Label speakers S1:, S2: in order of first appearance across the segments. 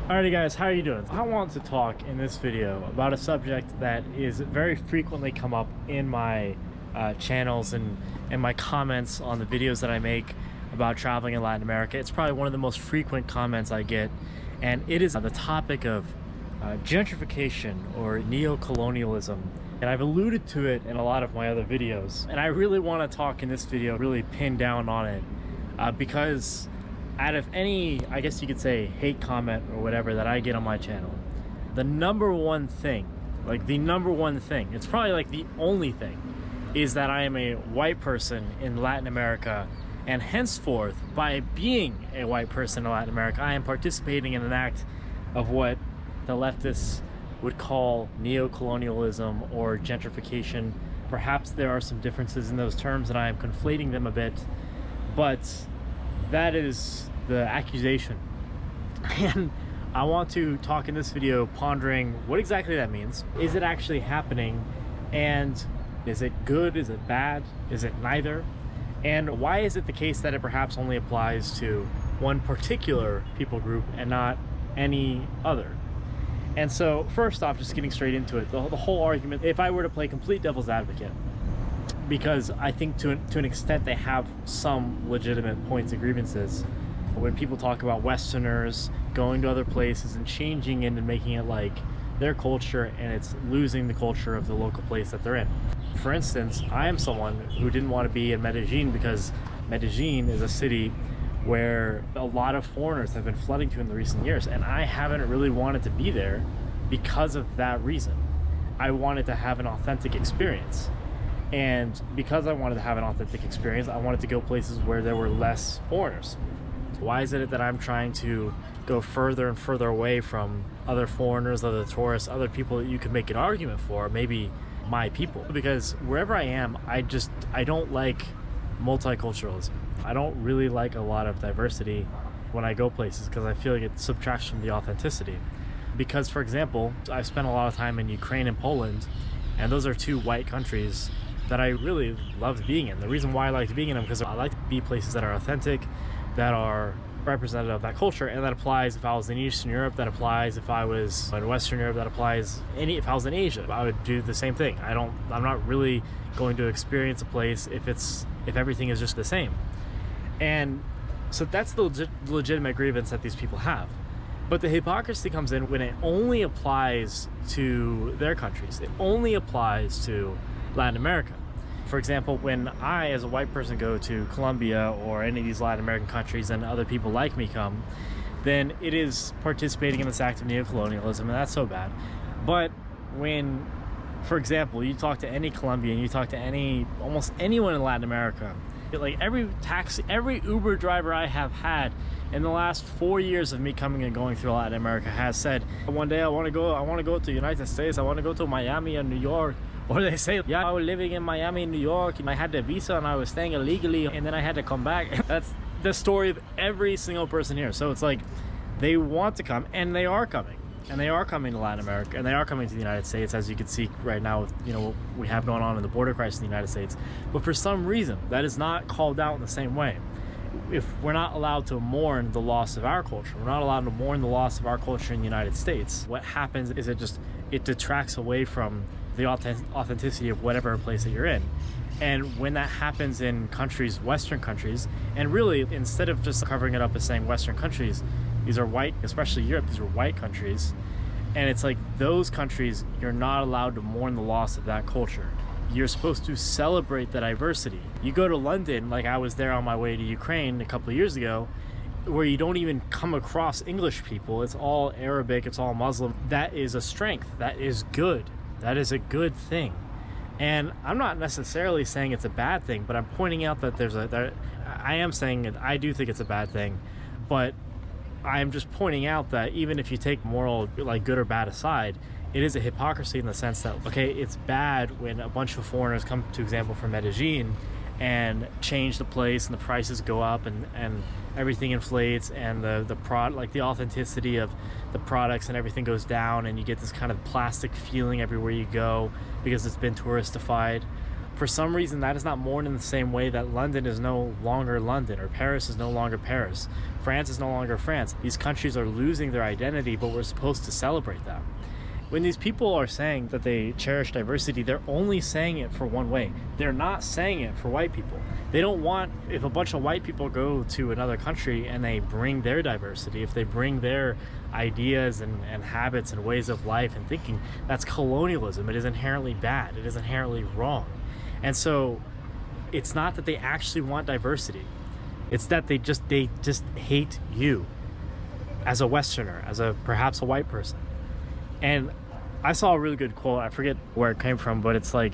S1: Alrighty guys, how are you doing? I want to talk in this video about a subject that is very frequently come up in my channels and my comments on the videos that I make about traveling in Latin America. It's probably one of the most frequent comments I get, and it is the topic of gentrification or neo-colonialism. And I've alluded to it in a lot of my other videos, and I really want to talk in this video, really pin down on it, because out of any, I guess you could say, hate comment or whatever that I get on my channel, the number one thing, it's probably like the only thing, is that I am a white person in Latin America, and henceforth, by being a white person in Latin America, I am participating in an act of what the leftists would call neo-colonialism or gentrification. Perhaps there are some differences in those terms and I am conflating them a bit, but that is the accusation. And I want to talk in this video pondering what exactly that means. Is it actually happening? And is it good? Is it bad? Is it neither? And why is it the case that it perhaps only applies to one particular people group and not any other? And so first off, just getting straight into it, the whole argument, if I were to play complete devil's advocate, because I think to an extent they have some legitimate points of grievances. When people talk about Westerners going to other places and changing it and making it like their culture, and it's losing the culture of the local place that they're in. For instance, I am someone who didn't want to be in Medellin because Medellin is a city where a lot of foreigners have been flooding to in the recent years, and I haven't really wanted to be there because of that reason. I wanted to have an authentic experience. And because I wanted to have an authentic experience, I wanted to go places where there were less foreigners. Why is it that I'm trying to go further and further away from other foreigners, other tourists, other people that you could make an argument for, maybe my people? Because wherever I am, I don't like multiculturalism. I don't really like a lot of diversity when I go places because I feel like it subtracts from the authenticity. Because, for example, I've spent a lot of time in Ukraine and Poland, and those are two white countries that I really loved being in. The reason why I liked being in them, because I like to be places that are authentic, that are representative of that culture, and that applies if I was in Eastern Europe, that applies if I was in Western Europe, that applies if I was in Asia. I would do the same thing. I'm not really going to experience a place if everything is just the same. And so that's the legitimate grievance that these people have. But the hypocrisy comes in when it only applies to their countries. It only applies to Latin America. For example, when I, as a white person, go to Colombia or any of these Latin American countries and other people like me come, then it is participating in this act of neocolonialism, and that's so bad. But when, for example, you talk to any Colombian, you talk to almost anyone in Latin America, like every Uber driver I have had in the last 4 years of me coming and going through Latin America has said, one day I want to go to the United States, I want to go to Miami and New York. Or they say, yeah, I was living in Miami and New York, and I had the visa and I was staying illegally, and then I had to come back. That's the story of every single person here. So it's like they want to come, and they are coming. And they are coming to Latin America, and they are coming to the United States, as you can see right now with what we have going on in the border crisis in the United States. But for some reason, that is not called out in the same way. If we're not allowed to mourn the loss of our culture, we're not allowed to mourn the loss of our culture in the United States, what happens is it detracts away from the authenticity of whatever place that you're in. And when that happens in countries, Western countries, and really instead of just covering it up as saying Western countries, these are white, especially Europe, these are white countries, and it's like those countries, you're not allowed to mourn the loss of that culture. You're supposed to celebrate the diversity. You go to London, like I was there on my way to Ukraine a couple of years ago, where you don't even come across English people. It's all Arabic, it's all Muslim. That is a strength. That is good. That is a good thing. And I'm not necessarily saying it's a bad thing, but I'm pointing out that I am saying that I do think it's a bad thing, but I'm just pointing out that even if you take moral, like good or bad aside, it is a hypocrisy in the sense that, okay, it's bad when a bunch of foreigners come, to example, from Medellin and change the place and the prices go up and everything inflates and the authenticity of the products and everything goes down, and you get this kind of plastic feeling everywhere you go because it's been touristified. For some reason, that is not mourned in the same way that London is no longer London, or Paris is no longer Paris. France is no longer France. These countries are losing their identity, but we're supposed to celebrate them. When these people are saying that they cherish diversity, they're only saying it for one way. They're not saying it for white people. They don't want, if a bunch of white people go to another country and they bring their diversity, if they bring their ideas and habits and ways of life and thinking, that's colonialism. It is inherently bad. It is inherently wrong. And so it's not that they actually want diversity. It's that they just hate you as a Westerner, as perhaps a white person. And I saw a really good quote. I forget where it came from, but it's like,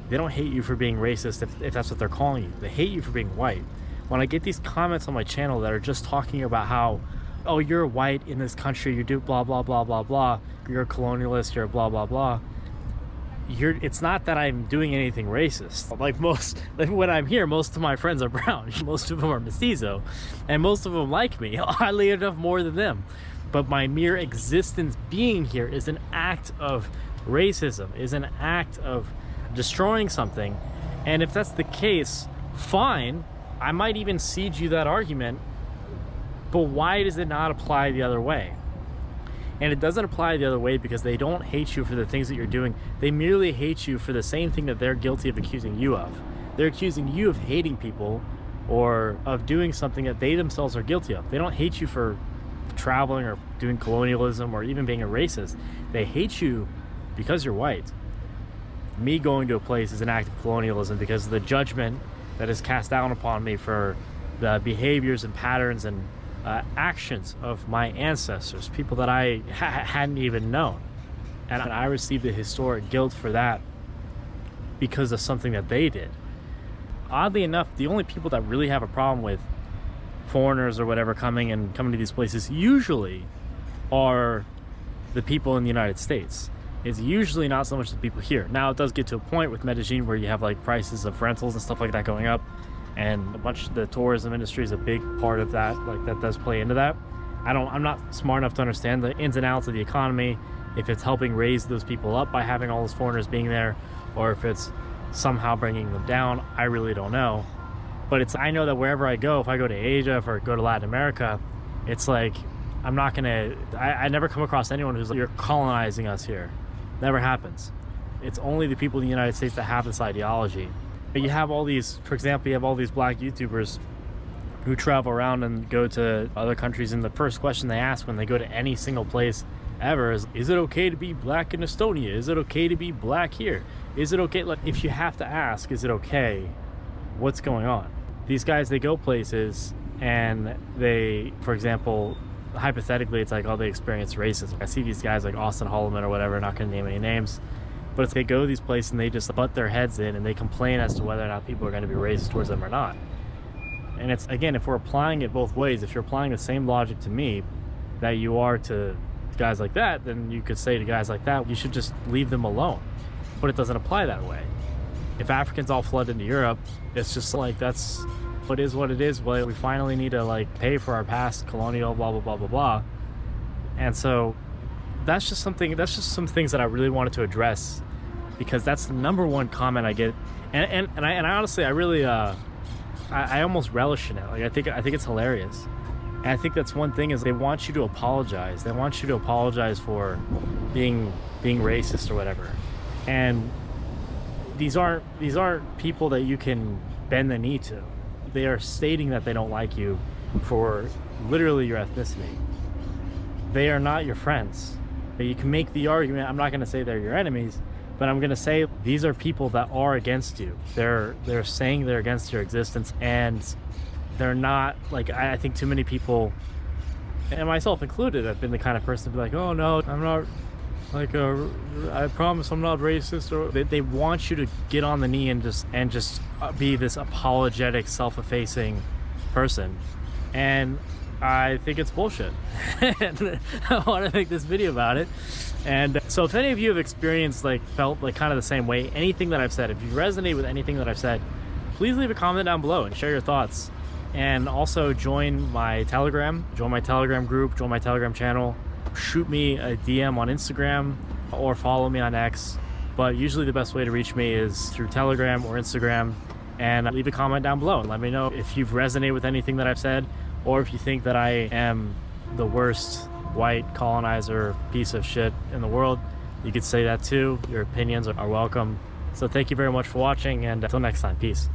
S1: they don't hate you for being racist if that's what they're calling you. They hate you for being white. When I get these comments on my channel that are just talking about how, oh, you're white in this country, you do blah, blah, blah, blah, blah, you're a colonialist, you're a blah, blah, blah. It's not that I'm doing anything racist. Like when I'm here, most of my friends are brown. Most of them are mestizo. And most of them like me, oddly enough, more than them. But my mere existence being here is an act of racism, is an act of destroying something. And if that's the case, fine, I might even cede you that argument, but why does it not apply the other way? And it doesn't apply the other way because they don't hate you for the things that you're doing. They merely hate you for the same thing that they're guilty of accusing you of. They're accusing you of hating people or of doing something that they themselves are guilty of. They don't hate you for traveling or doing colonialism or even being a racist. They hate you because you're white. Me going to a place is an act of colonialism because of the judgment that is cast down upon me for the behaviors and patterns and actions of my ancestors, people that I hadn't even known. And I received the historic guilt for that because of something that they did. Oddly enough, the only people that really have a problem with foreigners or whatever coming to these places usually are the people in the United States. It's usually not so much the people here. Now it does get to a point with Medellin where you have like prices of rentals and stuff like that going up, and a bunch of the tourism industry is a big part of that. Like that does play into that. I'm not smart enough to understand the ins and outs of the economy, if it's helping raise those people up by having all those foreigners being there, or if it's somehow bringing them down. I really don't know. But I know that wherever I go, if I go to Asia, if I go to Latin America, it's like, I'm not gonna, I never come across anyone who's like, you're colonizing us here. Never happens. It's only the people in the United States that have this ideology. But you have all these, for example, you have all these black YouTubers who travel around and go to other countries, and the first question they ask when they go to any single place ever is it okay to be black in Estonia? Is it okay to be black here? Is it okay? Like, if you have to ask, is it okay? What's going on? These guys, they go places and they, for example, hypothetically, it's like, oh, they experience racism. I see these guys like Austin Holloman or whatever, not gonna name any names, but if they go to these places and they just butt their heads in and they complain as to whether or not people are gonna be racist towards them or not. And it's, again, if we're applying it both ways, if you're applying the same logic to me that you are to guys like that, then you could say to guys like that, you should just leave them alone. But it doesn't apply that way. If Africans all flood into Europe, it's just like, that's what is what it is. Well, we finally need to like pay for our past colonial blah, blah, blah, blah, blah. And so that's just some things that I really wanted to address, because that's the number one comment I get. And I honestly, I really, I almost relish in it. Like, I think it's hilarious. And I think that's one thing, is they want you to apologize. They want you to apologize for being racist or whatever. And these aren't people that you can bend the knee to. They are stating that they don't like you for literally your ethnicity. They are not your friends. You can make the argument, I'm not going to say they're your enemies, but I'm going to say these are people that are against you. They're saying they're against your existence, and they're not, like, I think too many people, and myself included, have been the kind of person to be like, oh no, I'm not, like, I promise I'm not racist. Or they want you to get on the knee and just be this apologetic, self-effacing person. And I think it's bullshit. And I want to make this video about it. And so if any of you have experienced, like, felt like kind of the same way, anything that I've said, if you resonate with anything that I've said, please leave a comment down below and share your thoughts. And also join my Telegram group, join my Telegram channel, shoot me a DM on Instagram, or follow me on X, but usually the best way to reach me is through Telegram or Instagram. And leave a comment down below and let me know if you've resonated with anything that I've said, or if you think that I am the worst white colonizer piece of shit in the world. You could say that too. Your opinions are welcome. So thank you very much for watching, and until next time, peace.